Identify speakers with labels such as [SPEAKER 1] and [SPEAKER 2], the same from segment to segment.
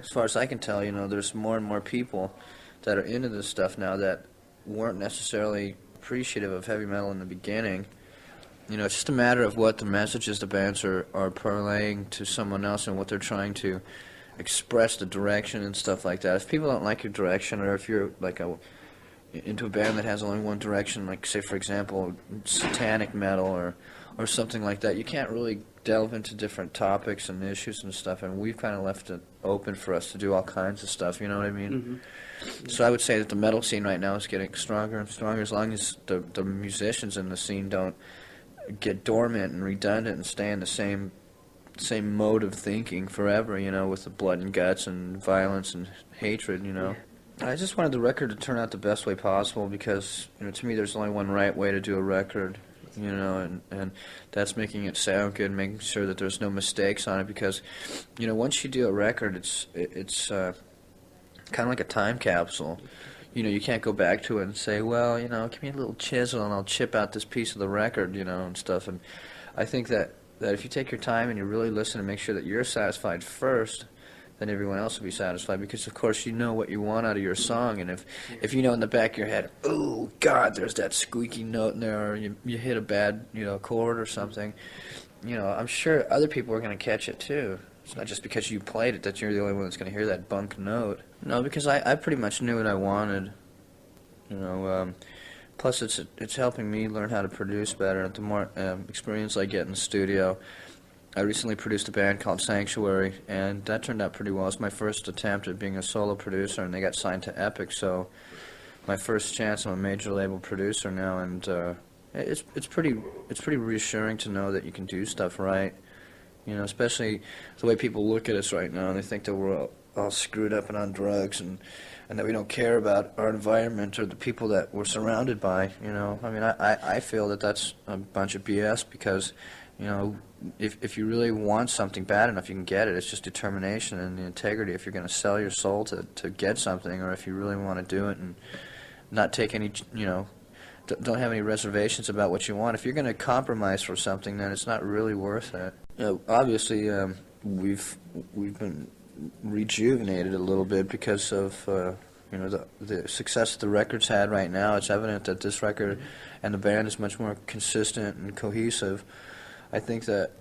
[SPEAKER 1] as far as I can tell, there's more and more people that are into this stuff now that weren't necessarily appreciative of heavy metal in the beginning. It's just a matter of what the messages the bands are parlaying to someone else and what they're trying to express, the direction and stuff like that. If people don't like your direction, or if you're like into a band that has only one direction, like say for example satanic metal or something like that, you can't really delve into different topics and issues and stuff, and we've kind of left it open for us to do all kinds of stuff, you know what I mean?
[SPEAKER 2] Mm-hmm.
[SPEAKER 1] So I would say that the metal scene right now is getting stronger and stronger, as long as the musicians in the scene don't get dormant and redundant and stay in the same mode of thinking forever, with the blood and guts and violence and hatred, I just wanted the record to turn out the best way possible because, to me there's only one right way to do a record, and that's making it sound good, making sure that there's no mistakes on it, because, once you do a record, it's kind of like a time capsule. You can't go back to it and say, well, give me a little chisel and I'll chip out this piece of the record, and stuff. And I think that if you take your time and you really listen and make sure that you're satisfied first, then everyone else will be satisfied, because, of course, you know what you want out of your song. And if you know in the back of your head, oh, God, there's that squeaky note in there, or you hit a bad, chord or something, I'm sure other people are going to catch it, too. It's not just because you played it that you're the only one that's going to hear that bunk note. No, because I pretty much knew what I wanted. Plus it's helping me learn how to produce better. The more experience I get in the studio, I recently produced a band called Sanctuary, and that turned out pretty well. It's my first attempt at being a solo producer, and they got signed to Epic, so my first chance. I'm a major label producer now, and it's pretty reassuring to know that you can do stuff right. Especially the way people look at us right now, and they think that we're all screwed up and on drugs, and that we don't care about our environment or the people that we're surrounded by. I feel that that's a bunch of BS, because, if you really want something bad enough, you can get it. It's just determination and the integrity. If you're going to sell your soul to get something, or if you really want to do it and not take any, don't have any reservations about what you want. If you're going to compromise for something, then it's not really worth it. Obviously, we've been rejuvenated a little bit because of the success the record's had right now. It's evident that this record and the band is much more consistent and cohesive. I think that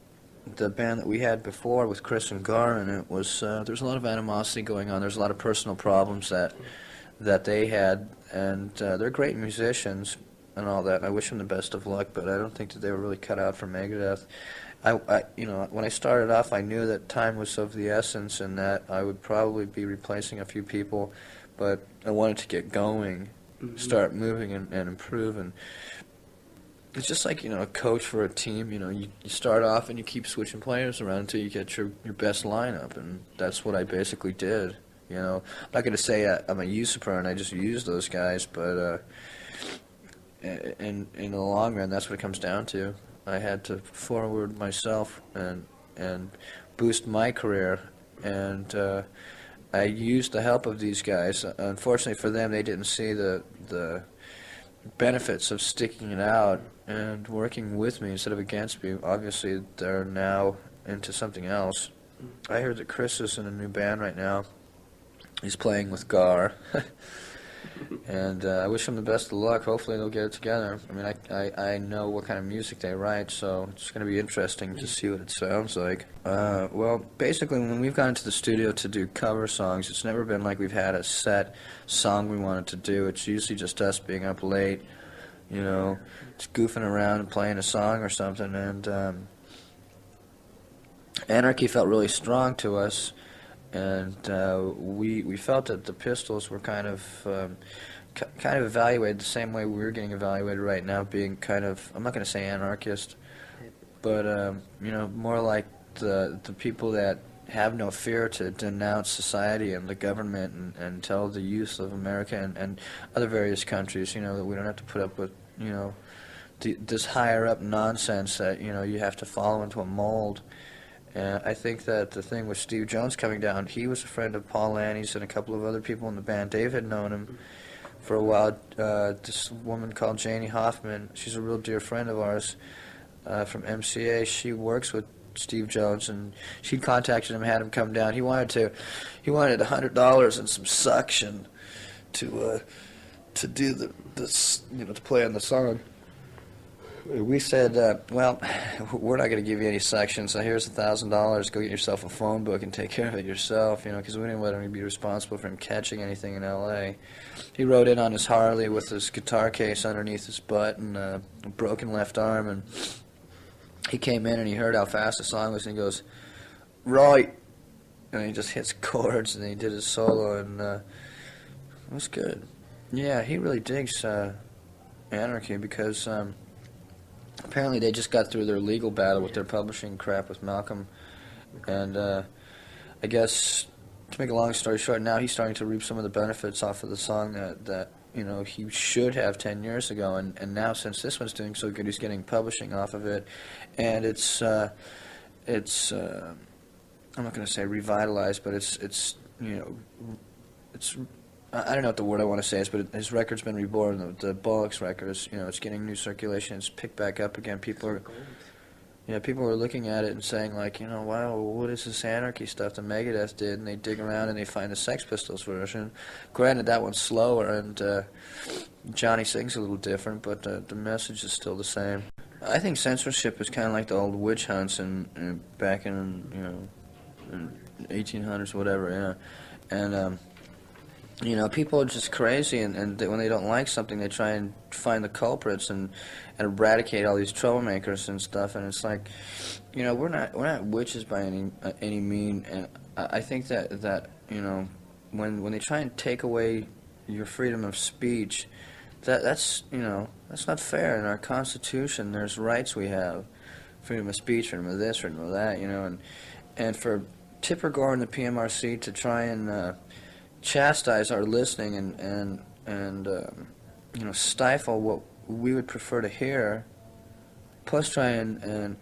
[SPEAKER 1] the band that we had before with Chris and Gar in it was there's a lot of animosity going on. There's a lot of personal problems that they had, and they're great musicians and all that. I wish them the best of luck, but I don't think that they were really cut out for Megadeth. When I started off, I knew that time was of the essence and that I would probably be replacing a few people, but I wanted to get going, start moving and improve. And it's just like, a coach for a team. You start off and you keep switching players around until you get your best lineup, and that's what I basically did. I'm not going to say I'm a usurper and I just use those guys, but in the long run, that's what it comes down to. I had to forward myself and boost my career, and I used the help of these guys. Unfortunately for them, they didn't see the benefits of sticking it out and working with me instead of against me. Obviously, they're now into something else. I heard that Chris is in a new band right now. He's playing with Gar. And I wish them the best of luck. Hopefully they'll get it together. I mean, I know what kind of music they write, so it's going to be interesting to see what it sounds like. Well, basically, when we've gone into the studio to do cover songs, it's never been like we've had a set song we wanted to do. It's usually just us being up late, just goofing around and playing a song or something. And Anarchy felt really strong to us. And we felt that the Pistols were kind of evaluated the same way we were getting evaluated right now, being kind of, I'm not going to say anarchist, but more like the people that have no fear to denounce society and the government and tell the youth of America and other various countries, that we don't have to put up with this higher up nonsense that you have to follow into a mold. I think that the thing with Steve Jones coming down, he was a friend of Paul Lanny's and a couple of other people in the band. Dave had known him for a while. This woman called Janie Hoffman, she's a real dear friend of ours from MCA. She works with Steve Jones, and she'd contacted him, had him come down. He wanted $100 and some suction to do this, to play on the song. We said, well, we're not going to give you any suction, so here's $1,000. Go get yourself a phone book and take care of it yourself, because we didn't want him to be responsible for him catching anything in L.A. He rode in on his Harley with his guitar case underneath his butt and a broken left arm, and he came in and he heard how fast the song was, and he goes, right, and he just hits chords, and he did his solo, and it was good. Yeah, he really digs Anarchy because apparently they just got through their legal battle with their publishing crap with Malcolm, and I guess, to make a long story short, now he's starting to reap some of the benefits off of the song that he should have 10 years ago, and now since this one's doing so good, he's getting publishing off of it, and it's I'm not going to say revitalized, but it's I don't know what the word I want to say is, but his record's been reborn. The Bollocks record is, it's getting new circulation. It's picked back up again. People are looking at it and saying, like, wow, what is this Anarchy stuff that Megadeth did? And they dig around and they find the Sex Pistols version. Granted, that one's slower and Johnny sings a little different, but the message is still the same. I think Censorship is kind of like the old witch hunts back in 1800s, whatever, and people are just crazy, and when they don't like something, they try and find the culprits and eradicate all these troublemakers and stuff. And it's like, we're not witches by any mean. And I think that when they try and take away your freedom of speech, that's not fair. In our Constitution, there's rights we have: freedom of speech, freedom of this, freedom of that. And for Tipper Gore and the PMRC to try and chastise our listening and stifle what we would prefer to hear, plus try and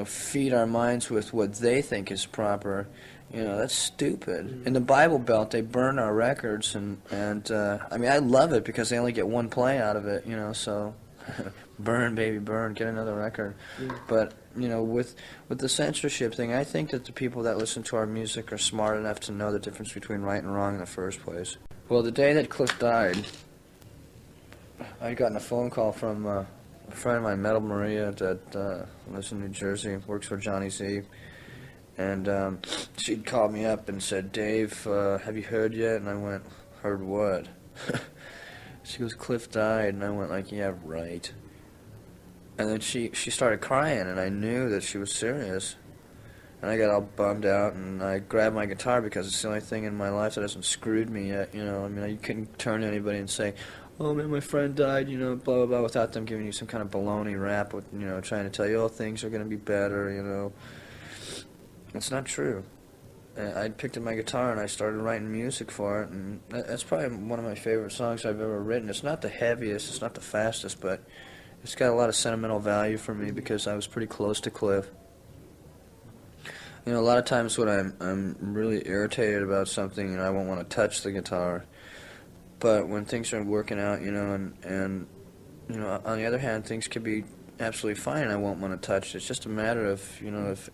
[SPEAKER 1] feed our minds with what they think is proper, that's stupid. In the Bible Belt, they burn our records, and I mean, I love it because they only get one play out of it, so burn, baby, burn, get another record. But with the censorship thing, I think that the people that listen to our music are smart enough to know the difference between right and wrong in the first place. Well, the day that Cliff died, I'd gotten a phone call from a friend of mine, Metal Maria, that lives in New Jersey, works for Johnny Z, and she'd called me up and said, Dave, have you heard yet? And I went, heard what? She goes, Cliff died, and I went like, yeah, right. And then she started crying, and I knew that she was serious. And I got all bummed out, and I grabbed my guitar because it's the only thing in my life that hasn't screwed me yet, I mean, you couldn't turn to anybody and say, oh, man, my friend died, blah, blah, blah, without them giving you some kind of baloney rap, with, trying to tell you, oh, things are going to be better, It's not true. I picked up my guitar and I started writing music for it, and that's probably one of my favorite songs I've ever written. It's not the heaviest, it's not the fastest, but it's got a lot of sentimental value for me because I was pretty close to Cliff. A lot of times when I'm really irritated about something, I won't want to touch the guitar. But when things are working out, and on the other hand, things could be absolutely fine and I won't want to touch it. It's just a matter of,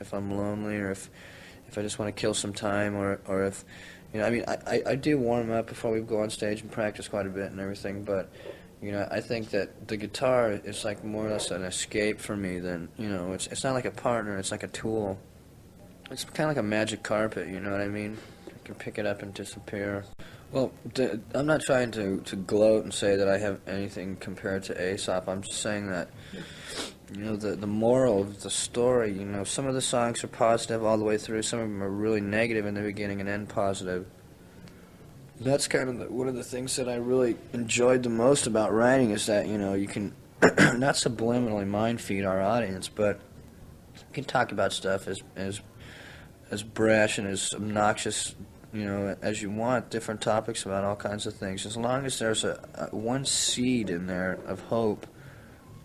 [SPEAKER 1] if I'm lonely or if I just want to kill some time or if, I mean, I do warm up before we go on stage and practice quite a bit and everything, but I think that the guitar is like more or less an escape for me than, it's not like a partner, it's like a tool. It's kind of like a magic carpet, you know what I mean? I can pick it up and disappear. Well, I'm not trying to gloat and say that I have anything compared to Aesop. I'm just saying that, the moral of the story, some of the songs are positive all the way through, some of them are really negative in the beginning and end positive. That's kind of one of the things that I really enjoyed the most about writing is that, you can not subliminally mind feed our audience, but you can talk about stuff as brash and as obnoxious, as you want, different topics about all kinds of things, as long as there's one seed in there of hope,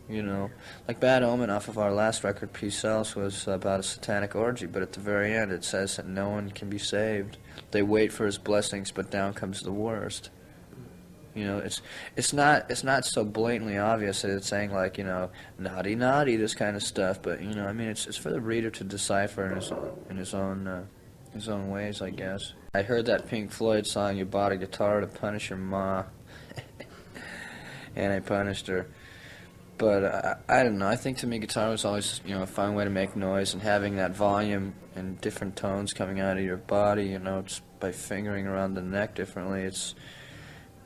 [SPEAKER 1] Like Bad Omen off of our last record, Peace Sells, was about a satanic orgy, but at the very end it says that no one can be saved. They wait for his blessings, but down comes the worst. You know, it's not so blatantly obvious that it's saying like, you know, naughty naughty, this kind of stuff. But you know, I mean, it's for the reader to decipher in his own ways, I guess. I heard that Pink Floyd song, "You bought a guitar to punish your ma," and I punished her. But I don't know. I think to me, guitar was always, you know, a fun way to make noise, and having that volume and different tones coming out of your body, you know, just by fingering around the neck differently.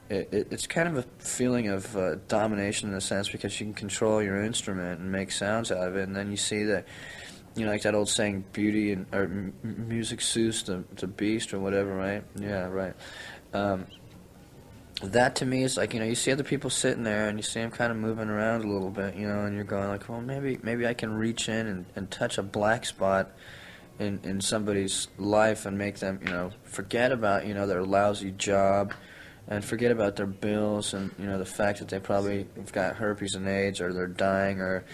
[SPEAKER 1] It's kind of a feeling of domination in a sense, because you can control your instrument and make sounds out of it, and then you see that, you know, like that old saying, beauty and or music soothes the beast or whatever, right? Yeah, right. That to me is like, you know, you see other people sitting there and you see them kind of moving around a little bit, you know, and you're going like, well, maybe I can reach in and touch a black spot in somebody's life and make them, you know, forget about, you know, their lousy job and forget about their bills and, you know, the fact that they probably have got herpes and AIDS, or they're dying, or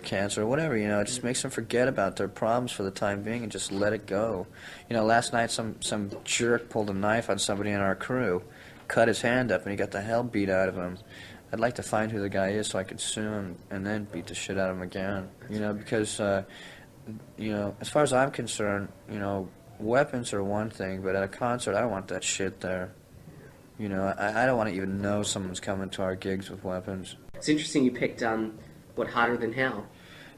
[SPEAKER 1] cancer or whatever, you know. It just makes them forget about their problems for the time being and just let it go. You know, last night some jerk pulled a knife on somebody in our crew, cut his hand up, and he got the hell beat out of him. I'd like to find who the guy is so I could sue him and then beat the shit out of him again. You know, because, you know, as far as I'm concerned, you know, weapons are one thing, but at a concert, I don't want that shit there. You know, I don't want to even know someone's coming to our gigs with weapons.
[SPEAKER 2] It's interesting you picked, what, Hotter Than Hell?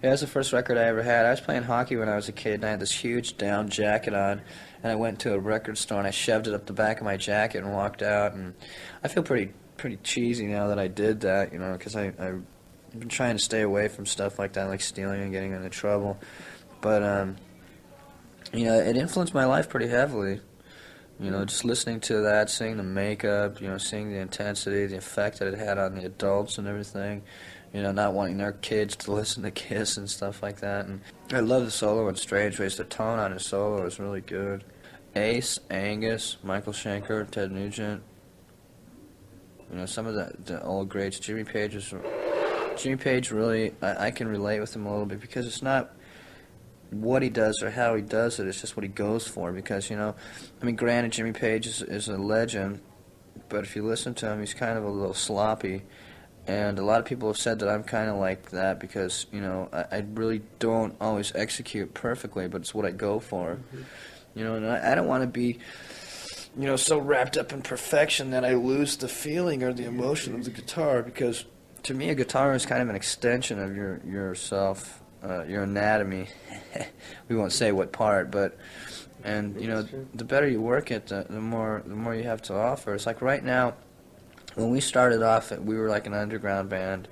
[SPEAKER 1] Yeah, that's the first record I ever had. I was playing hockey when I was a kid, and I had this huge down jacket on, and I went to a record store, and I shoved it up the back of my jacket and walked out, and I feel pretty cheesy now that I did that, you know, because I've been trying to stay away from stuff like that, like stealing and getting into trouble. But, you know, it influenced my life pretty heavily. You know, just listening to that, seeing the makeup, you know, seeing the intensity, the effect that it had on the adults and everything. You know, not wanting their kids to listen to Kiss and stuff like that. And I love the solo in Strange Ways. The tone on his solo is really good. Ace, Angus, Michael Schenker, Ted Nugent. You know, some of the old greats. Jimmy Page really, I can relate with him a little bit, because it's not what he does or how he does it, it's just what he goes for. Because, you know, I mean, granted, Jimmy Page is a legend, but if you listen to him, he's kind of a little sloppy. And a lot of people have said that I'm kind of like that, because, you know, I really don't always execute perfectly, but it's what I go for. Mm-hmm. You know, and I don't want to be, you know, so wrapped up in perfection that I lose the feeling or the emotion of the guitar, because to me a guitar is kind of an extension of yourself, your anatomy. We won't say what part, but, and, you know, the better you work it, the more you have to offer. It's like right now, when we started off, we were like an underground band,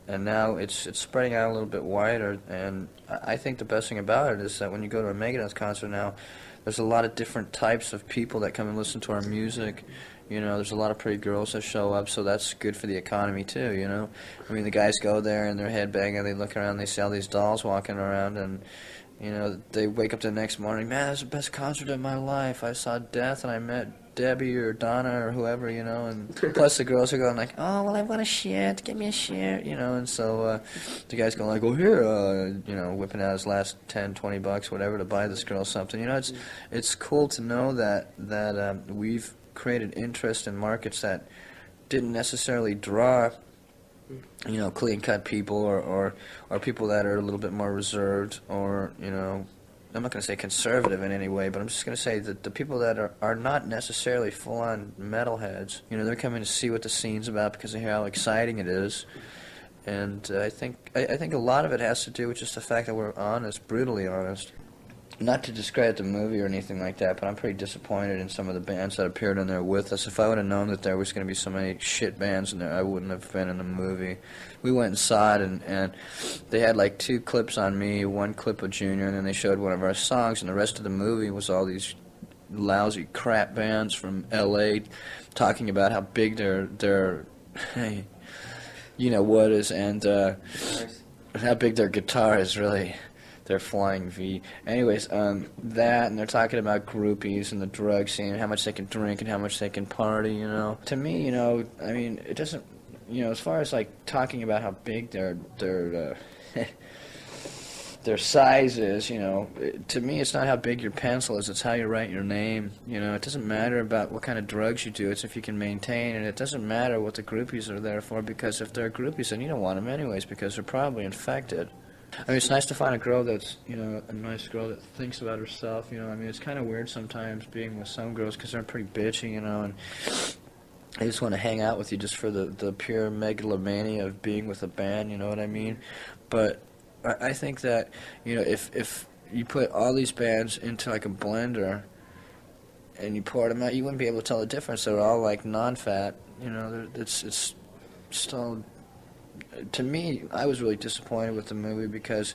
[SPEAKER 1] and now it's spreading out a little bit wider. And I think the best thing about it is that when you go to a MegadetH concert now, there's a lot of different types of people that come and listen to our music. You know, there's a lot of pretty girls that show up, so that's good for the economy too, you know. I mean, the guys go there and they're headbanging, they look around, they see all these dolls walking around, and, you know, they wake up the next morning, man, that's the best concert of my life. I saw Death and I met Debbie or Donna or whoever, you know, and plus the girls are going like, oh, well, I want a shirt, give me a shirt, you know, and so the guy's going like, oh, here, you know, whipping out his last $10-20, whatever, to buy this girl something. You know, it's cool to know that we've created interest in markets that didn't necessarily draw, you know, clean-cut people or people that are a little bit more reserved, or, you know, I'm not going to say conservative in any way, but I'm just going to say that the people that are not necessarily full-on metalheads, you know, they're coming to see what the scene's about because they hear how exciting it is. And I think a lot of it has to do with just the fact that we're honest, brutally honest. Not to discredit the movie or anything like that, but I'm pretty disappointed in some of the bands that appeared in there with us. If I would have known that there was going to be so many shit bands in there, I wouldn't have been in the movie. We went and saw it, and they had like 2 clips on me, 1 clip of Junior, and then they showed one of our songs, and the rest of the movie was all these lousy crap bands from L.A. talking about how big their you know what is, and how big their guitar is, really. Their flying V. Anyways, that, and they're talking about groupies and the drug scene, and how much they can drink and how much they can party, you know. To me, you know, I mean, it doesn't, you know, as far as, like, talking about how big their their size is, to me it's not how big your pencil is, it's how you write your name. It doesn't matter about what kind of drugs you do, it's if you can maintain, and it doesn't matter what the groupies are there for, because if they're groupies then you don't want them anyways, because they're probably infected. I mean, it's nice to find a girl that's, a nice girl that thinks about herself, I mean, it's kind of weird sometimes being with some girls because they're pretty bitchy, and they just want to hang out with you just for the pure megalomania of being with a band, you know what I mean? But I think that, if you put all these bands into like a blender and you pour them out, you wouldn't be able to tell the difference. They're all like non-fat, it's still, to me, I was really disappointed with the movie because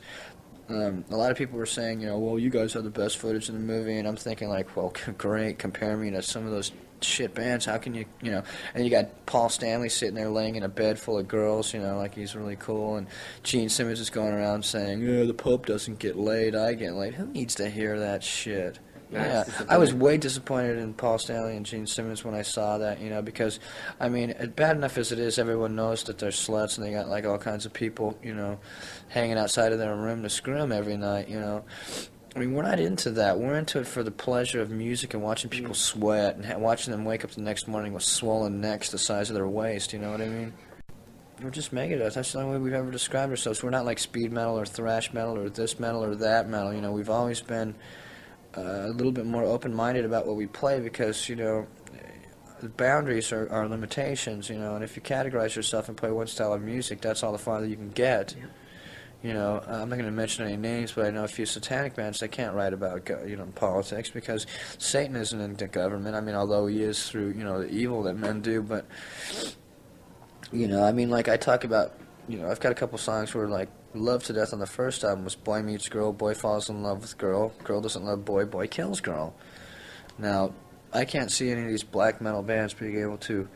[SPEAKER 1] a lot of people were saying, well, you guys have the best footage in the movie, and I'm thinking like, well, great, compare me to some of those shit bands, how can you, and you got Paul Stanley sitting there laying in a bed full of girls, like he's really cool, and Gene Simmons is going around saying, the Pope doesn't get laid, I get laid. Who needs to hear that shit? Yeah, I was way disappointed in Paul Stanley and Gene Simmons when I saw that, because, I mean, bad enough as it is, everyone knows that they're sluts and they got, like, all kinds of people, hanging outside of their room to screw them every night, I mean, we're not into that. We're into it for the pleasure of music and watching people sweat and watching them wake up the next morning with swollen necks the size of their waist, you know what I mean? We're just Megadeth. That's the only way we've ever described ourselves. We're not like speed metal or thrash metal or this metal or that metal, We've always been a little bit more open-minded about what we play because, the boundaries are limitations, and if you categorize yourself and play one style of music, that's all the farther you can get. I'm not going to mention any names, but I know a few satanic bands that can't write about, politics because Satan isn't in the government. I mean, although he is through, the evil that men do, but, I mean, like I talk about, I've got a couple songs where, like, Love to Death on the first album was boy meets girl, boy falls in love with girl, girl doesn't love boy, boy kills girl. Now, I can't see any of these black metal bands being able to,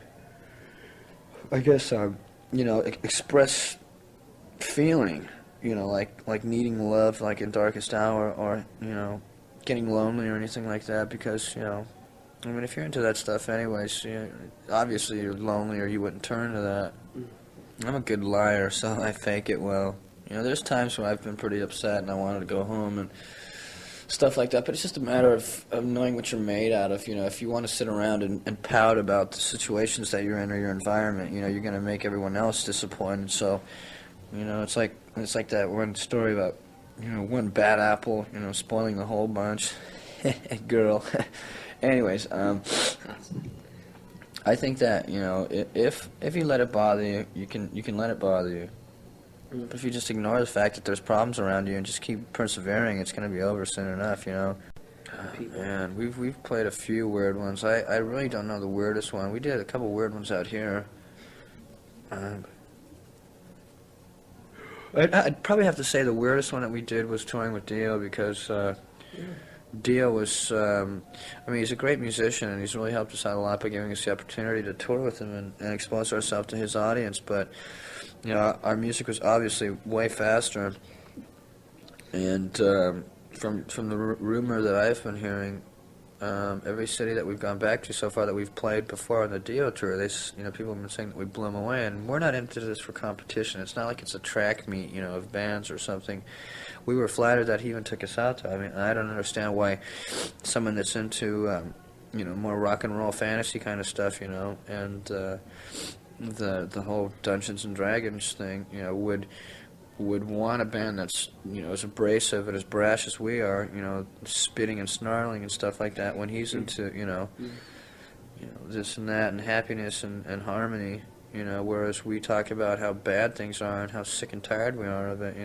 [SPEAKER 1] I guess, express feeling. Like needing love, like in Darkest Hour, or, getting lonely or anything like that, because, I mean, if you're into that stuff anyways, obviously you're lonely or you wouldn't turn to that. I'm a good liar, so I fake it well. There's times when I've been pretty upset and I wanted to go home and stuff like that, but it's just a matter of knowing what you're made out of. If you want to sit around and pout about the situations that you're in or your environment, you're going to make everyone else disappointed, so... it's like that one story about, one bad apple, spoiling the whole bunch. Girl. Anyways, I think that, if you let it bother you, you can let it bother you. But if you just ignore the fact that there's problems around you and just keep persevering, it's going to be over soon enough, And we've played a few weird ones. I really don't know the weirdest one. We did a couple weird ones out here. I'd probably have to say the weirdest one that we did was touring with Dio because Dio was, I mean, he's a great musician and he's really helped us out a lot by giving us the opportunity to tour with him and expose ourselves to his audience. But, our music was obviously way faster. And from the rumor that I've been hearing, every city that we've gone back to so far that we've played before on the Dio tour, people have been saying that we blew them away, and we're not into this for competition. It's not like it's a track meet, of bands or something. We were flattered that he even took us out to. I mean, I don't understand why someone that's into, more rock and roll fantasy kind of stuff, and the whole Dungeons and Dragons thing, would want a band that's, as abrasive and as brash as we are, spitting and snarling and stuff like that when he's into, this and that and happiness and harmony, whereas we talk about how bad things are and how sick and tired we are of it,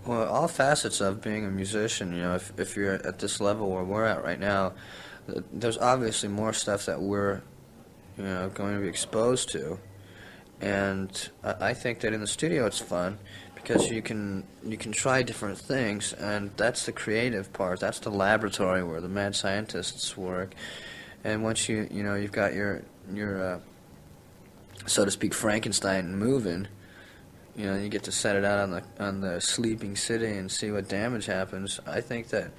[SPEAKER 1] Well, all facets of being a musician, if you're at this level where we're at right now, there's obviously more stuff that we're, going to be exposed to. And I think that in the studio it's fun because you can try different things, and that's the creative part. That's the laboratory where the mad scientists work. And once you've got your so to speak Frankenstein moving, you get to set it out on the sleeping city and see what damage happens. I think that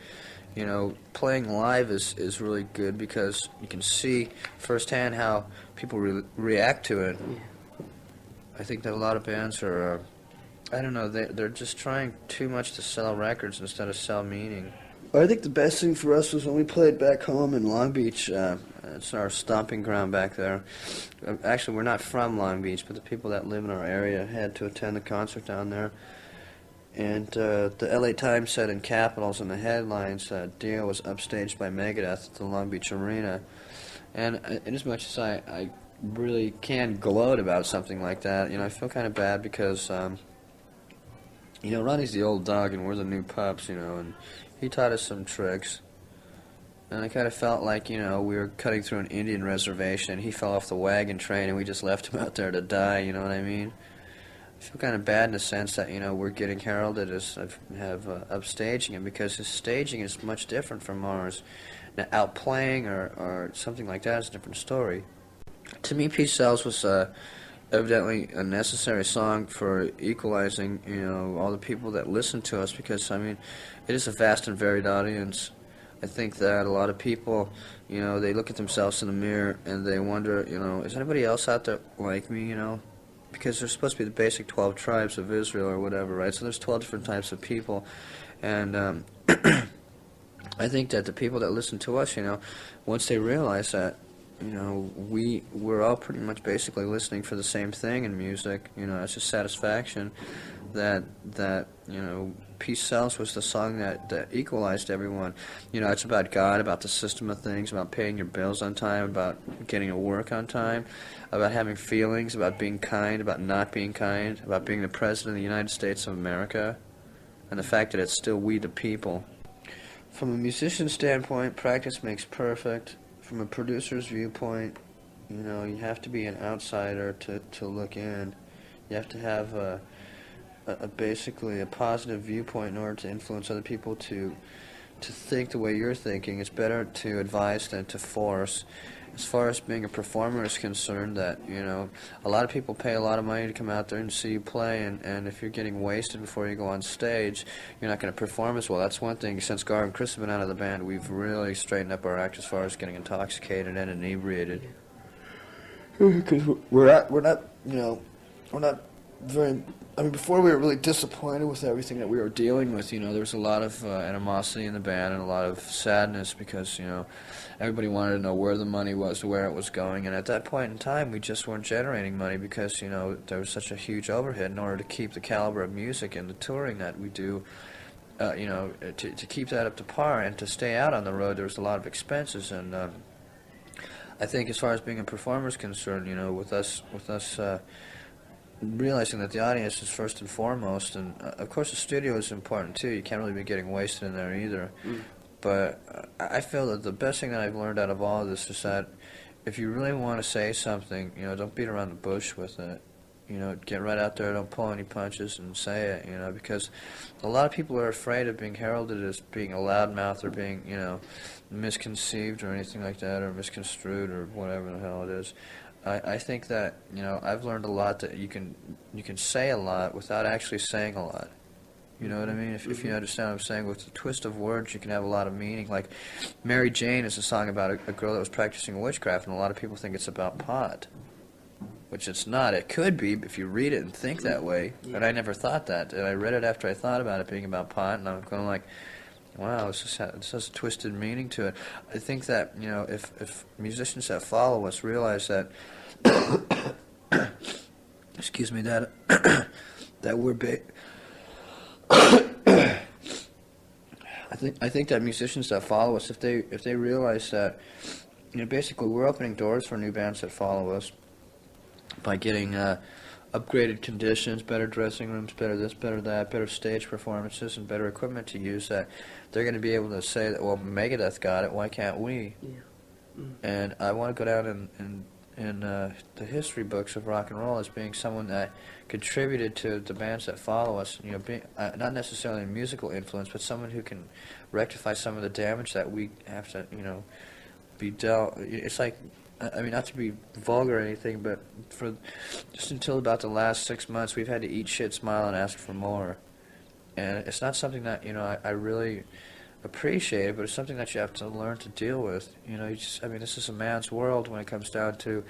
[SPEAKER 1] playing live is really good because you can see firsthand how people react to it. I think that a lot of bands are I don't know, they're just trying too much to sell records instead of sell meaning.
[SPEAKER 3] I think the best thing for us was when we played back home in Long Beach.
[SPEAKER 1] It's our stomping ground back there. Actually, we're not from Long Beach, but the people that live in our area had to attend the concert down there. And the LA Times said in capitals in the headlines that Dio was upstaged by Megadeth at the Long Beach Arena. And as much as I really can gloat about something like that, I feel kind of bad because, Ronnie's the old dog and we're the new pups, and he taught us some tricks. And I kind of felt like, we were cutting through an Indian reservation and he fell off the wagon train and we just left him out there to die, you know what I mean? I feel kind of bad in the sense that, we're getting heralded as upstaging him because his staging is much different from ours. Now, outplaying or something like that is a different story. To me, Peace Sells was evidently a necessary song for equalizing, all the people that listen to us because, it is a vast and varied audience. I think that a lot of people, they look at themselves in the mirror and they wonder, is anybody else out there like me, Because there's supposed to be the basic 12 tribes of Israel or whatever, right? So there's 12 different types of people. And I think that the people that listen to us, once they realize that, we're all pretty much basically listening for the same thing in music, it's just satisfaction that Peace Sells was the song that equalized everyone. It's about God, about the system of things, about paying your bills on time, about getting to work on time, about having feelings, about being kind, about not being kind, about being the President of the United States of America, and the fact that it's still we the people. From a musician standpoint, practice makes perfect. From a producer's viewpoint, you have to be an outsider to look in. You have to have basically a positive viewpoint in order to influence other people to think the way you're thinking. It's better to advise than to force. As far as being a performer is concerned, that a lot of people pay a lot of money to come out there and see you play, and if you're getting wasted before you go on stage, you're not going to perform as well. That's one thing. Since Gar and Chris have been out of the band, we've really straightened up our act as far as getting intoxicated and inebriated.
[SPEAKER 3] Because we're not very. Before we were really disappointed with everything that we were dealing with.
[SPEAKER 1] There was a lot of animosity in the band and a lot of sadness because, everybody wanted to know where the money was, where it was going. And at that point in time, we just weren't generating money because, there was such a huge overhead in order to keep the caliber of music and the touring that we do, to keep that up to par and to stay out on the road. There was a lot of expenses. And I think as far as being a performer is concerned, with us realizing that the audience is first and foremost, and of course the studio is important too. You can't really be getting wasted in there either. But I feel that the best thing that I've learned out of all of this is that if you really want to say something, don't beat around the bush with it. Get right out there, don't pull any punches and say it, because a lot of people are afraid of being heralded as being a loudmouth or being, misconceived or anything like that, or misconstrued or whatever the hell it is. I think that, I've learned a lot that you can say a lot without actually saying a lot. You know what I mean? If you understand what I'm saying, with the twist of words, you can have a lot of meaning. Like, Mary Jane is a song about a girl that was practicing witchcraft, and a lot of people think it's about pot, which it's not. It could be if you read it and think that way, but I never thought that. And I read it after I thought about it being about pot, and I'm going like, wow, this has a twisted meaning to it. I think that, if musicians that follow us realize that, excuse me, that we're I think that musicians that follow us, if they realize that, basically we're opening doors for new bands that follow us by getting upgraded conditions, better dressing rooms, better this, better that, better stage performances, and better equipment to use, that they're going to be able to say that, well, Megadeth got it, why can't we?
[SPEAKER 2] Yeah.
[SPEAKER 1] And I want to go down in the history books of rock and roll as being someone that contributed to the bands that follow us, being, not necessarily a musical influence, but someone who can rectify some of the damage that we have to, be dealt. It's like, not to be vulgar or anything, but for just until about the last 6 months, we've had to eat shit, smile, and ask for more. And it's not something that, I really appreciate it, but it's something that you have to learn to deal with. You know, I mean, this is a man's world when it comes down to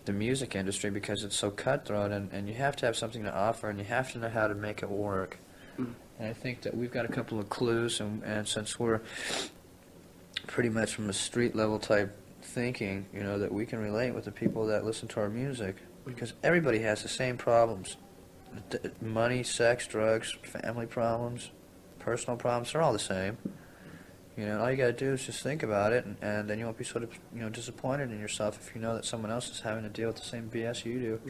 [SPEAKER 1] the music industry because it's so cutthroat, and you have to have something to offer, and you have to know how to make it work. And I think that we've got a couple of clues, and since we're pretty much from a street level type thinking, you know, that we can relate with the people that listen to our music, because everybody has the same problems. Money, sex, drugs, family problems, personal problems, they're all the same. You know, all you got to do is just think about it, and then you won't be sort of, you know, disappointed in yourself if you know that someone else is having to deal with the same BS you do.